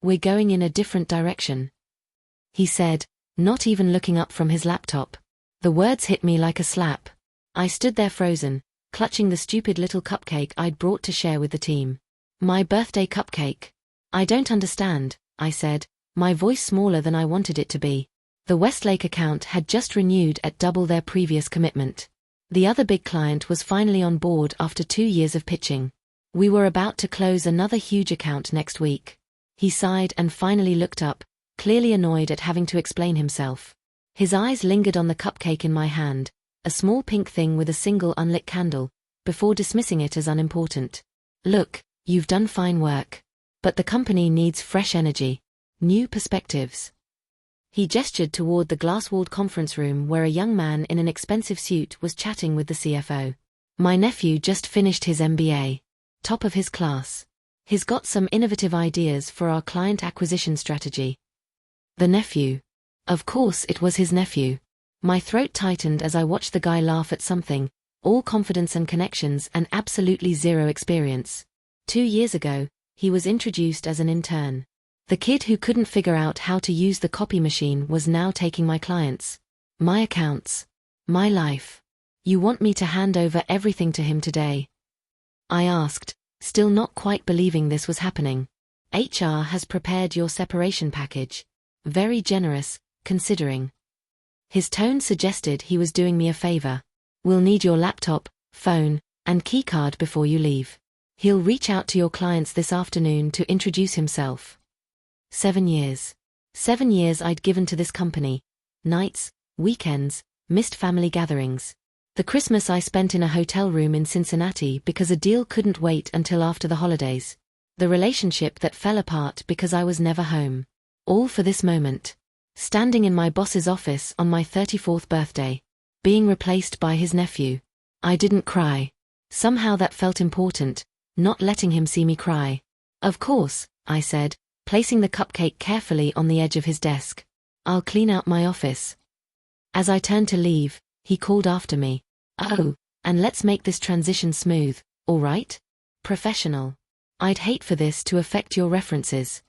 We're going in a different direction," he said, not even looking up from his laptop. The words hit me like a slap. I stood there frozen, clutching the stupid little cupcake I'd brought to share with the team. My birthday cupcake. "I don't understand," I said, my voice smaller than I wanted it to be. The Westlake account had just renewed at double their previous commitment. The other big client was finally on board after 2 years of pitching. We were about to close another huge account next week. He sighed and finally looked up, clearly annoyed at having to explain himself. His eyes lingered on the cupcake in my hand, a small pink thing with a single unlit candle, before dismissing it as unimportant. "Look, you've done fine work. But the company needs fresh energy. New perspectives." He gestured toward the glass-walled conference room where a young man in an expensive suit was chatting with the CFO. "My nephew just finished his MBA. Top of his class. He's got some innovative ideas for our client acquisition strategy." The nephew. Of course it was his nephew. My throat tightened as I watched the guy laugh at something, all confidence and connections and absolutely zero experience. 2 years ago, he was introduced as an intern. The kid who couldn't figure out how to use the copy machine was now taking my clients, my accounts, my life. "You want me to hand over everything to him today?" I asked, still not quite believing this was happening. "HR has prepared your separation package. Very generous, considering." His tone suggested he was doing me a favor. "We'll need your laptop, phone, and keycard before you leave. He'll reach out to your clients this afternoon to introduce himself." 7 years. 7 years I'd given to this company. Nights, weekends, missed family gatherings. The Christmas I spent in a hotel room in Cincinnati because a deal couldn't wait until after the holidays. The relationship that fell apart because I was never home. All for this moment. Standing in my boss's office on my 34th birthday. Being replaced by his nephew. I didn't cry. Somehow that felt important, not letting him see me cry. "Of course," I said, placing the cupcake carefully on the edge of his desk. "I'll clean out my office." As I turned to leave, he called after me. "Oh, and let's make this transition smooth, all right? Professional. I'd hate for this to affect your references."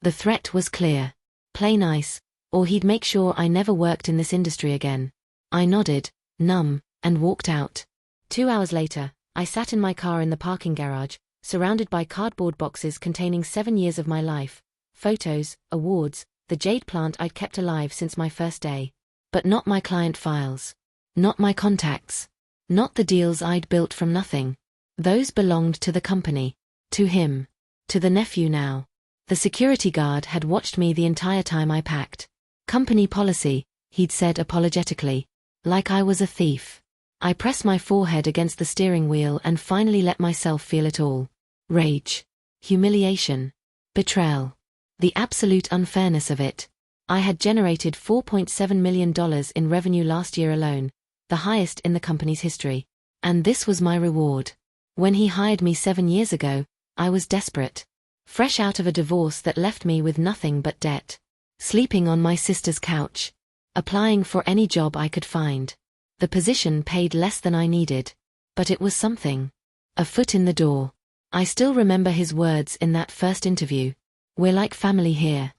The threat was clear. Play nice, or he'd make sure I never worked in this industry again. I nodded, numb, and walked out. 2 hours later, I sat in my car in the parking garage, surrounded by cardboard boxes containing 7 years of my life, photos, awards, the jade plant I'd kept alive since my first day. But not my client files. Not my contacts. Not the deals I'd built from nothing. Those belonged to the company. To him. To the nephew now. The security guard had watched me the entire time I packed. "Company policy," he'd said apologetically. Like I was a thief. I pressed my forehead against the steering wheel and finally let myself feel it all. Rage. Humiliation. Betrayal. The absolute unfairness of it. I had generated $4.7 million in revenue last year alone, the highest in the company's history. And this was my reward. When he hired me 7 years ago, I was desperate. Fresh out of a divorce that left me with nothing but debt. Sleeping on my sister's couch. Applying for any job I could find. The position paid less than I needed. But it was something. A foot in the door. I still remember his words in that first interview. "We're like family here."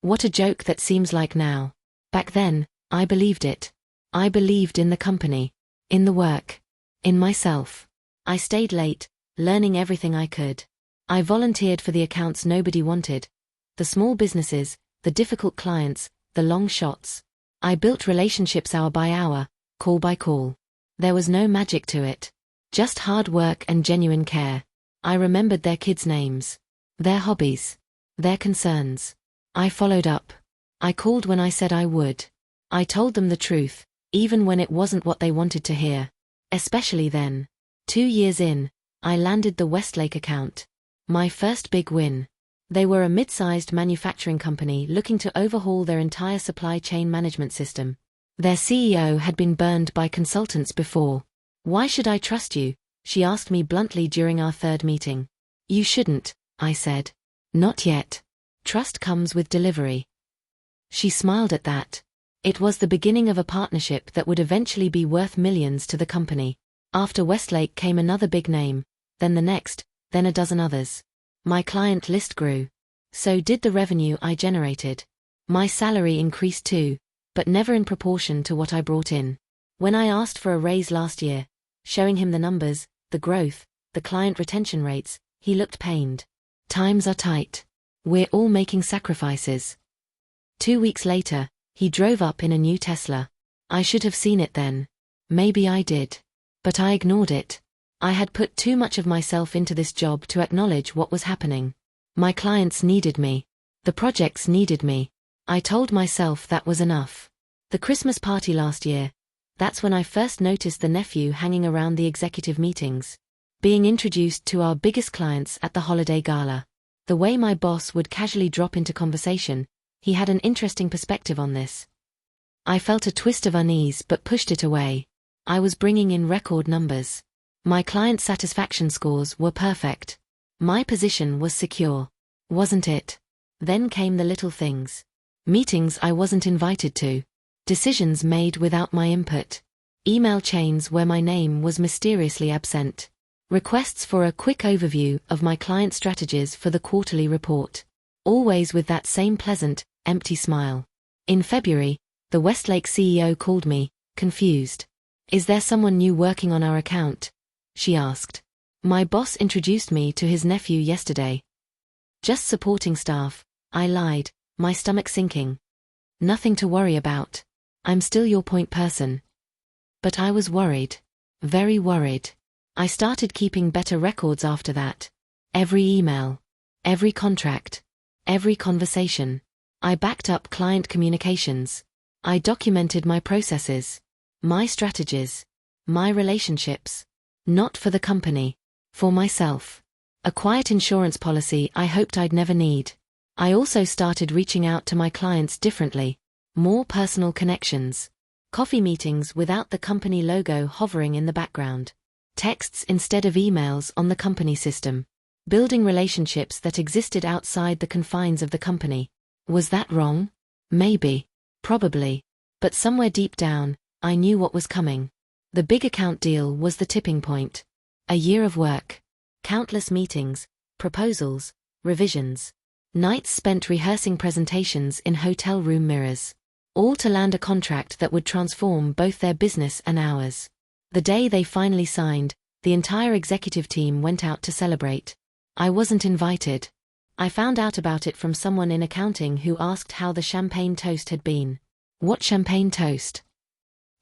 What a joke that seems like now. Back then, I believed it. I believed in the company. In the work. In myself. I stayed late, learning everything I could. I volunteered for the accounts nobody wanted. The small businesses, the difficult clients, the long shots. I built relationships hour by hour, call by call. There was no magic to it. Just hard work and genuine care. I remembered their kids' names. Their hobbies. Their concerns. I followed up. I called when I said I would. I told them the truth, even when it wasn't what they wanted to hear. Especially then. 2 years in, I landed the Westlake account. My first big win. They were a mid-sized manufacturing company looking to overhaul their entire supply chain management system. Their CEO had been burned by consultants before. "Why should I trust you?" she asked me bluntly during our 3rd meeting. "You shouldn't," I said. "Not yet. Trust comes with delivery." She smiled at that. It was the beginning of a partnership that would eventually be worth millions to the company. After Westlake came another big name, then the next, then a dozen others. My client list grew. So did the revenue I generated. My salary increased too, but never in proportion to what I brought in. When I asked for a raise last year, showing him the numbers, the growth, the client retention rates, he looked pained. Times are tight. We're all making sacrifices. 2 weeks later, he drove up in a new Tesla. I should have seen it then. Maybe I did. But I ignored it. I had put too much of myself into this job to acknowledge what was happening. My clients needed me. The projects needed me. I told myself that was enough. The Christmas party last year, that's when I first noticed the nephew hanging around the executive meetings. Being introduced to our biggest clients at the holiday gala. The way my boss would casually drop into conversation, he had an interesting perspective on this. I felt a twist of unease but pushed it away. I was bringing in record numbers. My client satisfaction scores were perfect. My position was secure. Wasn't it? Then came the little things. Meetings I wasn't invited to. Decisions made without my input. Email chains where my name was mysteriously absent. Requests for a quick overview of my client strategies for the quarterly report. Always with that same pleasant, empty smile. In February, the Westlake CEO called me, confused. "Is there someone new working on our account?" she asked. "My boss introduced me to his nephew yesterday." "Just supporting staff," I lied, my stomach sinking. "Nothing to worry about. I'm still your point person." But I was worried. Very worried. I started keeping better records after that. Every email. Every contract. Every conversation. I backed up client communications. I documented my processes. My strategies. My relationships. Not for the company. For myself. A quiet insurance policy I hoped I'd never need. I also started reaching out to my clients differently. More personal connections. Coffee meetings without the company logo hovering in the background. Texts instead of emails on the company system. Building relationships that existed outside the confines of the company. Was that wrong? Maybe. Probably. But somewhere deep down, I knew what was coming. The big account deal was the tipping point. A year of work. Countless meetings, proposals, revisions. Nights spent rehearsing presentations in hotel room mirrors. All to land a contract that would transform both their business and ours. The day they finally signed, the entire executive team went out to celebrate. I wasn't invited. I found out about it from someone in accounting who asked how the champagne toast had been. "What champagne toast?"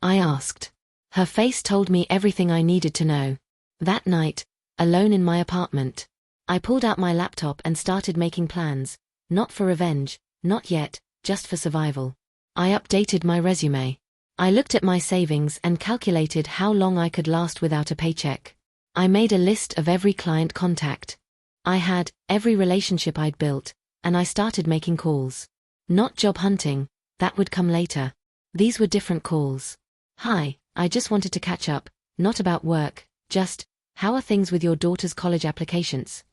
I asked. Her face told me everything I needed to know. That night, alone in my apartment, I pulled out my laptop and started making plans, not for revenge, not yet, just for survival. I updated my resume. I looked at my savings and calculated how long I could last without a paycheck. I made a list of every client contact. I had every relationship I'd built, and I started making calls. Not job hunting, that would come later. These were different calls. "Hi, I just wanted to catch up, not about work, just, how are things with your daughter's college applications?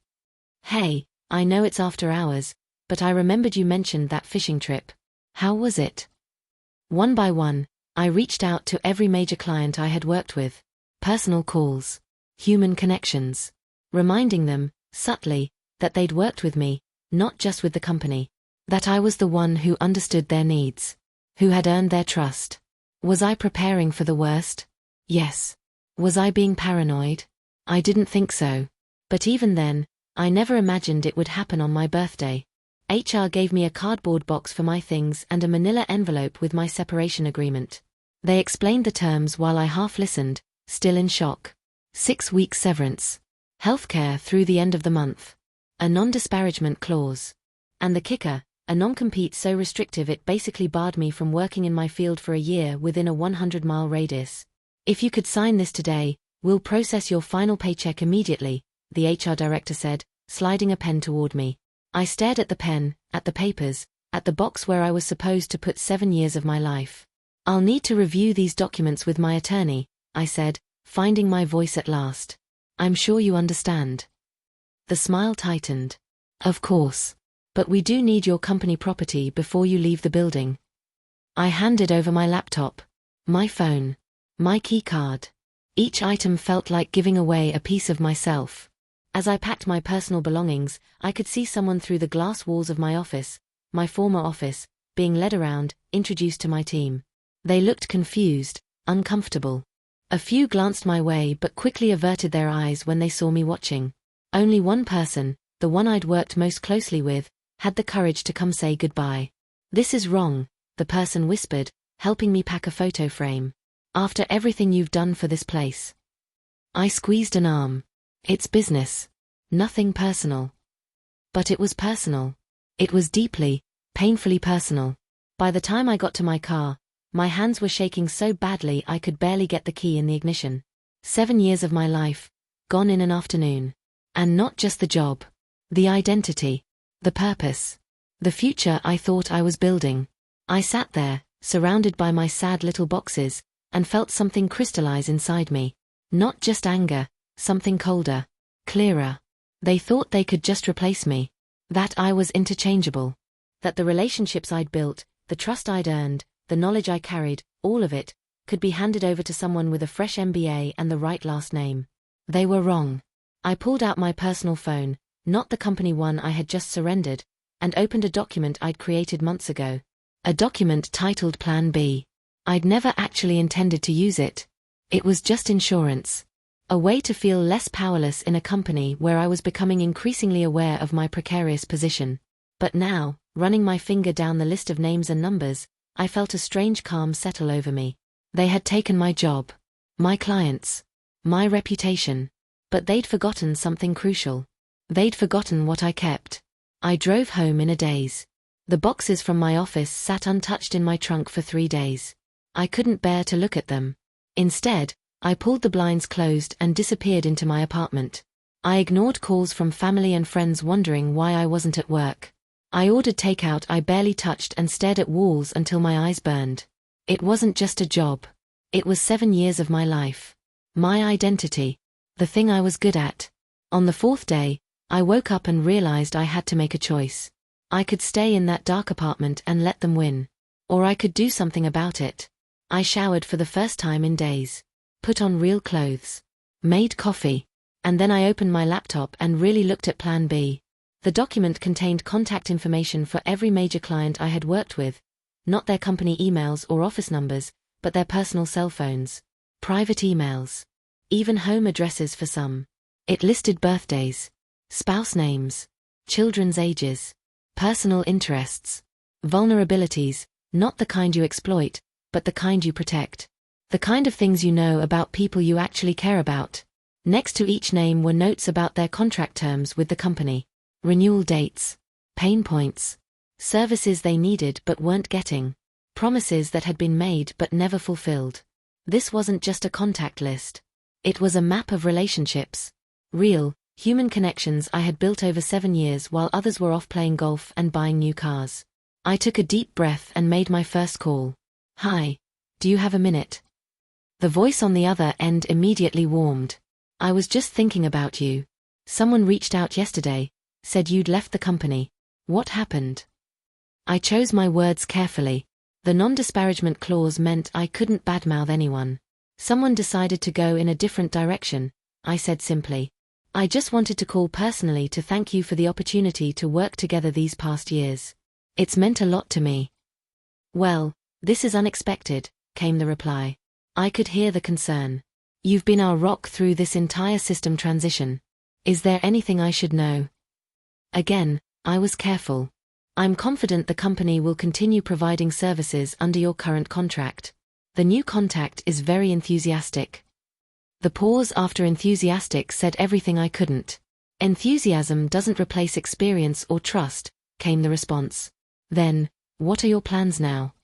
Hey, I know it's after hours, but I remembered you mentioned that fishing trip. How was it?" One by one, I reached out to every major client I had worked with. Personal calls. Human connections. Reminding them, subtly, that they'd worked with me, not just with the company. That I was the one who understood their needs. Who had earned their trust. Was I preparing for the worst? Yes. Was I being paranoid? I didn't think so. But even then, I never imagined it would happen on my birthday. HR gave me a cardboard box for my things and a manila envelope with my separation agreement. They explained the terms while I half listened, still in shock. 6 weeks severance. Healthcare through the end of the month. A non-disparagement clause. And the kicker, a non-compete so restrictive it basically barred me from working in my field for a year within a 100-mile radius. "If you could sign this today, we'll process your final paycheck immediately," the HR director said, sliding a pen toward me. I stared at the pen, at the papers, at the box where I was supposed to put 7 years of my life. "I'll need to review these documents with my attorney," I said, finding my voice at last. "I'm sure you understand." The smile tightened. "Of course. But we do need your company property before you leave the building." I handed over my laptop. My phone. My key card. Each item felt like giving away a piece of myself. As I packed my personal belongings, I could see someone through the glass walls of my office, my former office, being led around, introduced to my team. They looked confused, uncomfortable. A few glanced my way but quickly averted their eyes when they saw me watching. Only one person, the one I'd worked most closely with, had the courage to come say goodbye. "This is wrong," the person whispered, helping me pack a photo frame. "After everything you've done for this place." I squeezed an arm. "It's business. Nothing personal." But it was personal. It was deeply, painfully personal. By the time I got to my car, my hands were shaking so badly I could barely get the key in the ignition. 7 years of my life, gone in an afternoon. And not just the job. The identity. The purpose. The future I thought I was building. I sat there, surrounded by my sad little boxes, and felt something crystallize inside me. Not just anger, something colder, clearer. They thought they could just replace me. That I was interchangeable. That the relationships I'd built, the trust I'd earned, the knowledge I carried, all of it, could be handed over to someone with a fresh MBA and the right last name. They were wrong. I pulled out my personal phone, not the company one I had just surrendered, and opened a document I'd created months ago. A document titled Plan B. I'd never actually intended to use it. It was just insurance. A way to feel less powerless in a company where I was becoming increasingly aware of my precarious position. But now, running my finger down the list of names and numbers, I felt a strange calm settle over me. They had taken my job, my clients, my reputation. But they'd forgotten something crucial. They'd forgotten what I kept. I drove home in a daze. The boxes from my office sat untouched in my trunk for 3 days. I couldn't bear to look at them. Instead, I pulled the blinds closed and disappeared into my apartment. I ignored calls from family and friends wondering why I wasn't at work. I ordered takeout I barely touched and stared at walls until my eyes burned. It wasn't just a job. It was 7 years of my life. My identity. The thing I was good at. On the 4th day, I woke up and realized I had to make a choice. I could stay in that dark apartment and let them win. Or I could do something about it. I showered for the first time in days. Put on real clothes. Made coffee. And then I opened my laptop and really looked at Plan B. The document contained contact information for every major client I had worked with. Not their company emails or office numbers, but their personal cell phones. Private emails. Even home addresses for some. It listed birthdays, spouse names, children's ages, personal interests, vulnerabilities, not the kind you exploit, but the kind you protect. The kind of things you know about people you actually care about. Next to each name were notes about their contract terms with the company. Renewal dates, pain points, services they needed but weren't getting, promises that had been made but never fulfilled. This wasn't just a contact list. It was a map of relationships. Real, human connections I had built over 7 years while others were off playing golf and buying new cars. I took a deep breath and made my first call. "Hi. Do you have a minute?" The voice on the other end immediately warmed. "I was just thinking about you. Someone reached out yesterday, said you'd left the company. What happened?" I chose my words carefully. The non-disparagement clause meant I couldn't badmouth anyone. "Someone decided to go in a different direction," I said simply. "I just wanted to call personally to thank you for the opportunity to work together these past years. It's meant a lot to me." "Well, this is unexpected," came the reply. I could hear the concern. "You've been our rock through this entire system transition. Is there anything I should know?" Again, I was careful. "I'm confident the company will continue providing services under your current contract. The new contact is very enthusiastic." The pause after enthusiastic said everything I couldn't. "Enthusiasm doesn't replace experience or trust," came the response. "Then, what are your plans now?"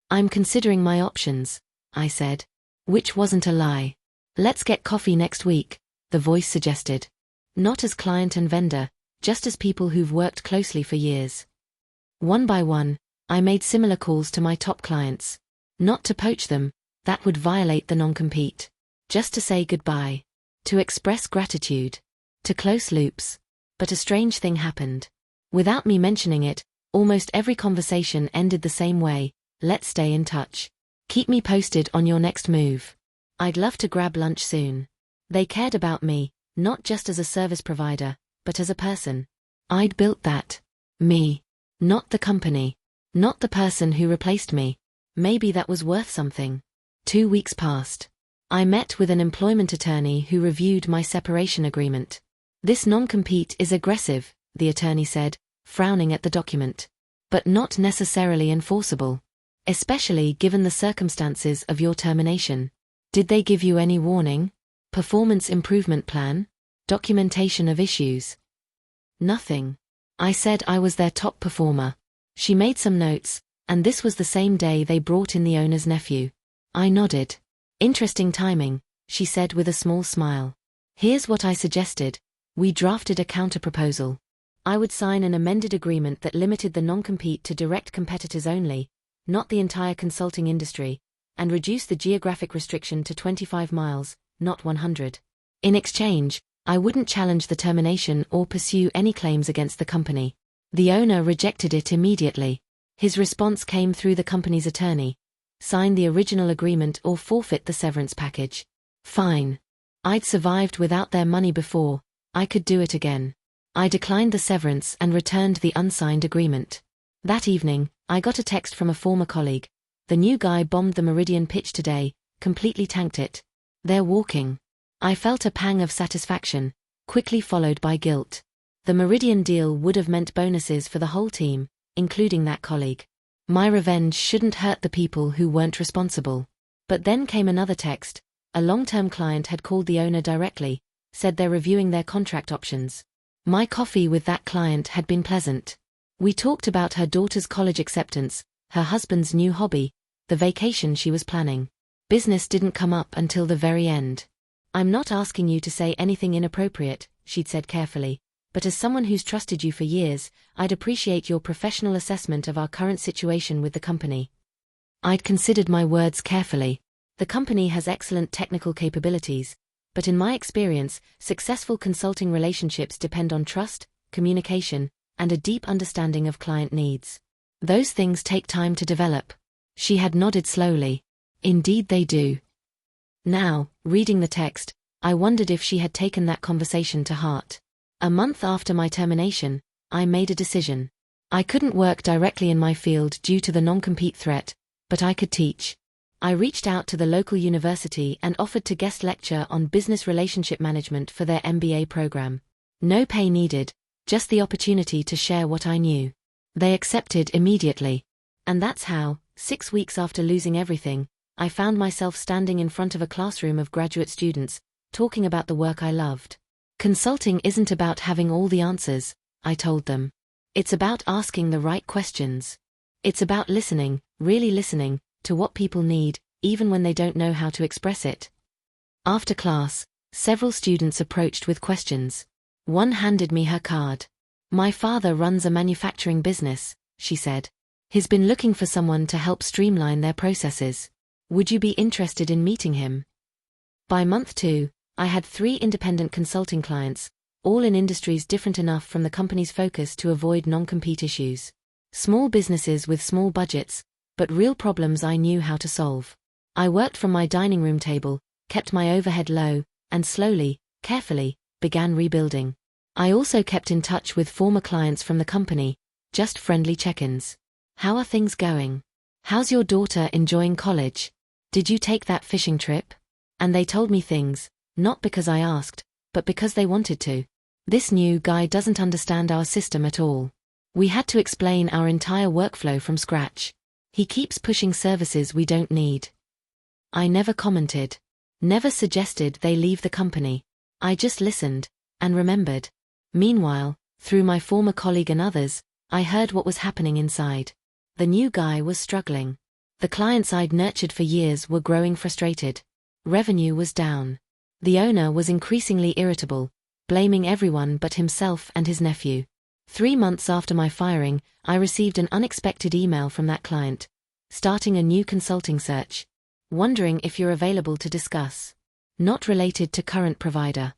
"I'm considering my options," I said. Which wasn't a lie. "Let's get coffee next week," the voice suggested. "Not as client and vendor, just as people who've worked closely for years." One by one, I made similar calls to my top clients. Not to poach them, that would violate the non-compete. Just to say goodbye. To express gratitude. To close loops. But a strange thing happened. Without me mentioning it, almost every conversation ended the same way: "Let's stay in touch. Keep me posted on your next move. I'd love to grab lunch soon." They cared about me, Not just as a service provider, but as a person. I'd built that. Me. Not the company. Not the person who replaced me. Maybe that was worth something. 2 weeks passed. I met with an employment attorney who reviewed my separation agreement. This non-compete is aggressive, the attorney said, frowning at the document. But not necessarily enforceable. Especially given the circumstances of your termination. Did they give you any warning? Performance improvement plan? Documentation of issues? Nothing. I said I was their top performer. She made some notes, and this was the same day they brought in the owner's nephew. I nodded. Interesting timing, she said with a small smile. Here's what I suggested. We drafted a counter-proposal. I would sign an amended agreement that limited the non-compete to direct competitors only, not the entire consulting industry, and reduce the geographic restriction to 25 miles, not 100. In exchange, I wouldn't challenge the termination or pursue any claims against the company. The owner rejected it immediately. His response came through the company's attorney. Sign the original agreement or forfeit the severance package. Fine. I'd survived without their money before. I could do it again. I declined the severance and returned the unsigned agreement. That evening, I got a text from a former colleague. The new guy bombed the Meridian pitch today, completely tanked it. They're walking. I felt a pang of satisfaction, quickly followed by guilt. The Meridian deal would have meant bonuses for the whole team, including that colleague. My revenge shouldn't hurt the people who weren't responsible. But then came another text. A long-term client had called the owner directly, said they're reviewing their contract options. My coffee with that client had been pleasant. We talked about her daughter's college acceptance, her husband's new hobby, the vacation she was planning. Business didn't come up until the very end. I'm not asking you to say anything inappropriate, she'd said carefully, but as someone who's trusted you for years, I'd appreciate your professional assessment of our current situation with the company. I'd considered my words carefully. The company has excellent technical capabilities, but in my experience, successful consulting relationships depend on trust, communication, and a deep understanding of client needs. Those things take time to develop. She had nodded slowly. Indeed they do. Now, reading the text, I wondered if she had taken that conversation to heart. A month after my termination, I made a decision. I couldn't work directly in my field due to the non-compete threat, but I could teach. I reached out to the local university and offered to guest lecture on business relationship management for their MBA program. No pay needed, just the opportunity to share what I knew. They accepted immediately. And that's how, 6 weeks after losing everything, I found myself standing in front of a classroom of graduate students, talking about the work I loved. Consulting isn't about having all the answers, I told them. It's about asking the right questions. It's about listening, really listening, to what people need, even when they don't know how to express it. After class, several students approached with questions. One handed me her card. My father runs a manufacturing business, she said. He's been looking for someone to help streamline their processes. Would you be interested in meeting him? By month 2, I had 3 independent consulting clients, all in industries different enough from the company's focus to avoid non-compete issues. Small businesses with small budgets, but real problems I knew how to solve. I worked from my dining room table, kept my overhead low, and slowly, carefully, began rebuilding. I also kept in touch with former clients from the company, just friendly check-ins. How are things going? How's your daughter enjoying college? Did you take that fishing trip? And they told me things, not because I asked, but because they wanted to. This new guy doesn't understand our system at all. We had to explain our entire workflow from scratch. He keeps pushing services we don't need. I never commented. Never suggested they leave the company. I just listened, and remembered. Meanwhile, through my former colleague and others, I heard what was happening inside. The new guy was struggling. The clients I'd nurtured for years were growing frustrated. Revenue was down. The owner was increasingly irritable, blaming everyone but himself and his nephew. 3 months after my firing, I received an unexpected email from that client, starting a new consulting search. Wondering if you're available to discuss. Not related to current provider.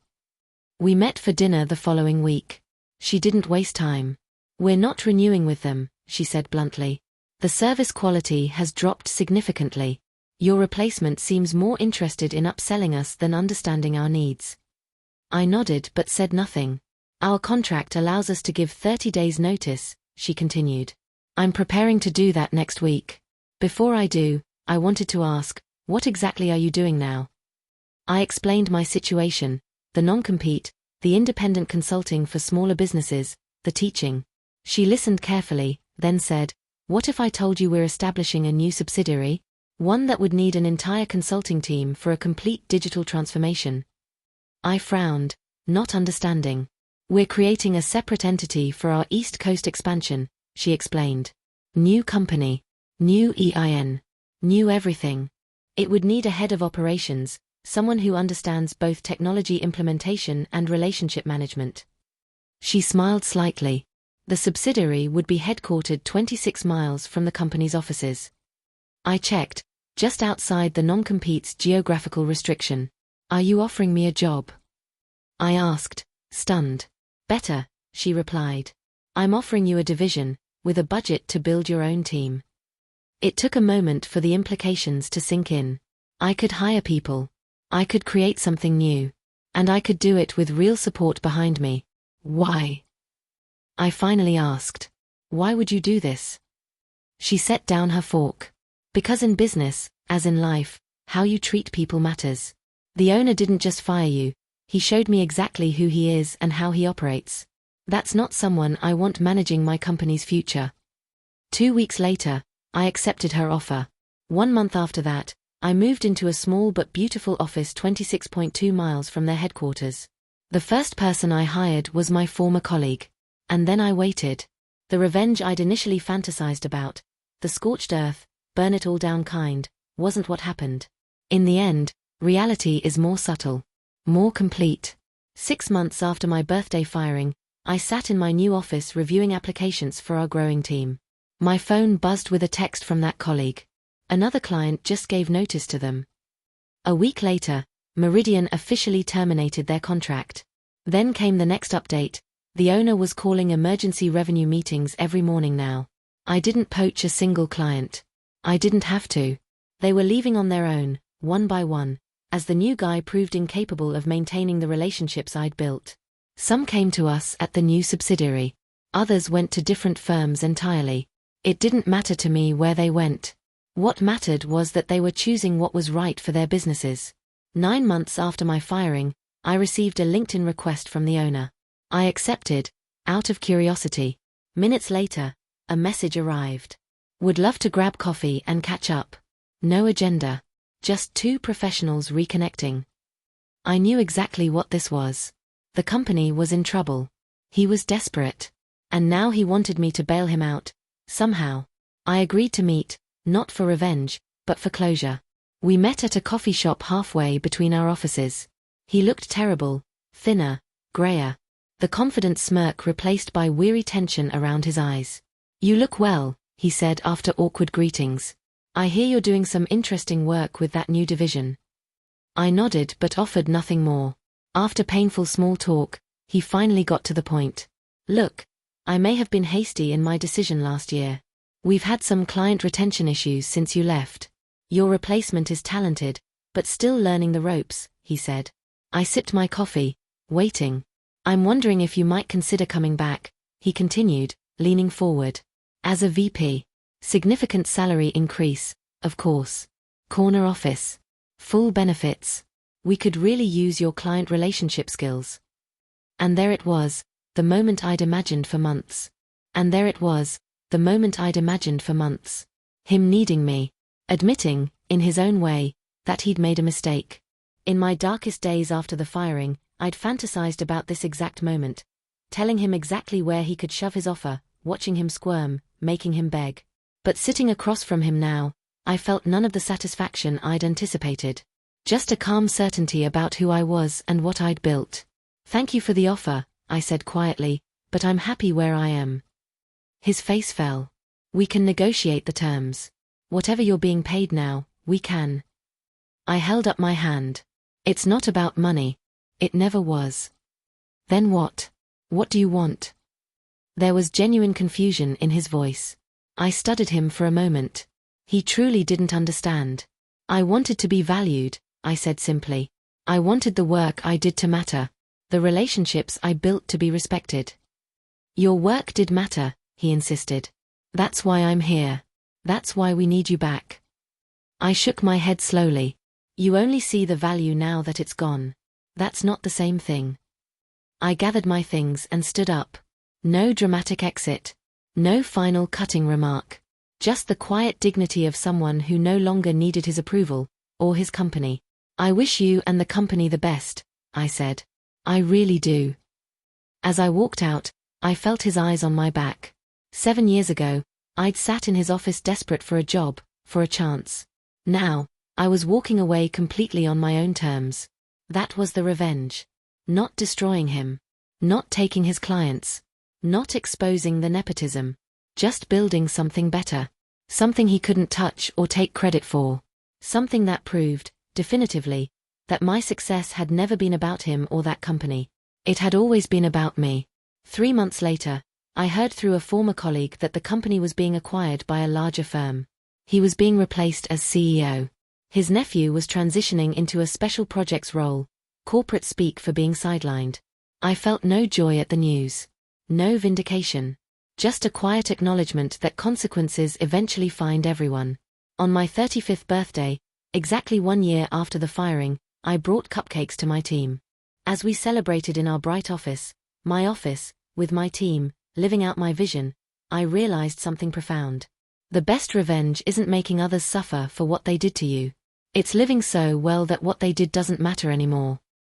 We met for dinner the following week. She didn't waste time. We're not renewing with them, she said bluntly. The service quality has dropped significantly. Your replacement seems more interested in upselling us than understanding our needs. I nodded but said nothing. Our contract allows us to give 30 days notice, she continued. I'm preparing to do that next week. Before I do, I wanted to ask, what exactly are you doing now? I explained my situation, the non-compete, the independent consulting for smaller businesses, the teaching. She listened carefully, then said, what if I told you we're establishing a new subsidiary? One that would need an entire consulting team for a complete digital transformation. I frowned, not understanding. We're creating a separate entity for our East Coast expansion, she explained. New company. New EIN. New everything. It would need a head of operations, someone who understands both technology implementation and relationship management. She smiled slightly. The subsidiary would be headquartered 26 miles from the company's offices. I checked, just outside the non-compete's geographical restriction. Are you offering me a job? I asked, stunned. Better, she replied. I'm offering you a division, with a budget to build your own team. It took a moment for the implications to sink in. I could hire people. I could create something new. And I could do it with real support behind me. Why? I finally asked. Why would you do this? She set down her fork. Because in business, as in life, how you treat people matters. The owner didn't just fire you, he showed me exactly who he is and how he operates. That's not someone I want managing my company's future. 2 weeks later, I accepted her offer. 1 month after that, I moved into a small but beautiful office 26.2 miles from their headquarters. The first person I hired was my former colleague. And then I waited. The revenge I'd initially fantasized about, the scorched earth, burn it all down kind, wasn't what happened. In the end, reality is more subtle, more complete. 6 months after my birthday firing, I sat in my new office reviewing applications for our growing team. My phone buzzed with a text from that colleague. Another client just gave notice to them. A week later, Meridian officially terminated their contract. Then came the next update. The owner was calling emergency revenue meetings every morning now. I didn't poach a single client. I didn't have to. They were leaving on their own, one by one, as the new guy proved incapable of maintaining the relationships I'd built. Some came to us at the new subsidiary. Others went to different firms entirely. It didn't matter to me where they went. What mattered was that they were choosing what was right for their businesses. 9 months after my firing, I received a LinkedIn request from the owner. I accepted, out of curiosity. Minutes later, a message arrived. Would love to grab coffee and catch up. No agenda. Just 2 professionals reconnecting. I knew exactly what this was. The company was in trouble. He was desperate. And now he wanted me to bail him out, somehow. I agreed to meet, not for revenge, but for closure. We met at a coffee shop halfway between our offices. He looked terrible, thinner, grayer. The confident smirk replaced by weary tension around his eyes. You look well, he said after awkward greetings. I hear you're doing some interesting work with that new division. I nodded but offered nothing more. After painful small talk, he finally got to the point. Look, I may have been hasty in my decision last year. We've had some client retention issues since you left. Your replacement is talented, but still learning the ropes, he said. I sipped my coffee, waiting. I'm wondering if you might consider coming back, he continued, leaning forward. As a VP. Significant salary increase, of course. Corner office. Full benefits. We could really use your client relationship skills. And there it was, the moment I'd imagined for months. And there it was, the moment I'd imagined for months. Him needing me. Admitting, in his own way, that he'd made a mistake. In my darkest days after the firing, I'd fantasized about this exact moment. Telling him exactly where he could shove his offer, watching him squirm, making him beg. But sitting across from him now, I felt none of the satisfaction I'd anticipated. Just a calm certainty about who I was and what I'd built. Thank you for the offer, I said quietly, but I'm happy where I am. His face fell. We can negotiate the terms. Whatever you're being paid now, we can. I held up my hand. It's not about money. It never was. Then what? What do you want? There was genuine confusion in his voice. I studied him for a moment. He truly didn't understand. I wanted to be valued, I said simply. I wanted the work I did to matter. the relationships I built to be respected. Your work did matter, he insisted. That's why I'm here. That's why we need you back. I shook my head slowly. You only see the value now that it's gone. That's not the same thing. I gathered my things and stood up. No dramatic exit. No final cutting remark. Just the quiet dignity of someone who no longer needed his approval, or his company. I wish you and the company the best, I said. I really do. As I walked out, I felt his eyes on my back. 7 years ago, I'd sat in his office desperate for a job, for a chance. Now, I was walking away completely on my own terms. That was the revenge. Not destroying him. Not taking his clients. Not exposing the nepotism. Just building something better. Something he couldn't touch or take credit for. Something that proved, definitively, that my success had never been about him or that company. It had always been about me. 3 months later, I heard through a former colleague that the company was being acquired by a larger firm. He was being replaced as CEO. His nephew was transitioning into a special projects role, corporate speak for being sidelined. I felt no joy at the news. No vindication. Just a quiet acknowledgement that consequences eventually find everyone. On my 35th birthday, exactly 1 year after the firing, I brought cupcakes to my team. As we celebrated in our bright office, my office, with my team, living out my vision, I realized something profound. The best revenge isn't making others suffer for what they did to you. It's living so well that what they did doesn't matter anymore.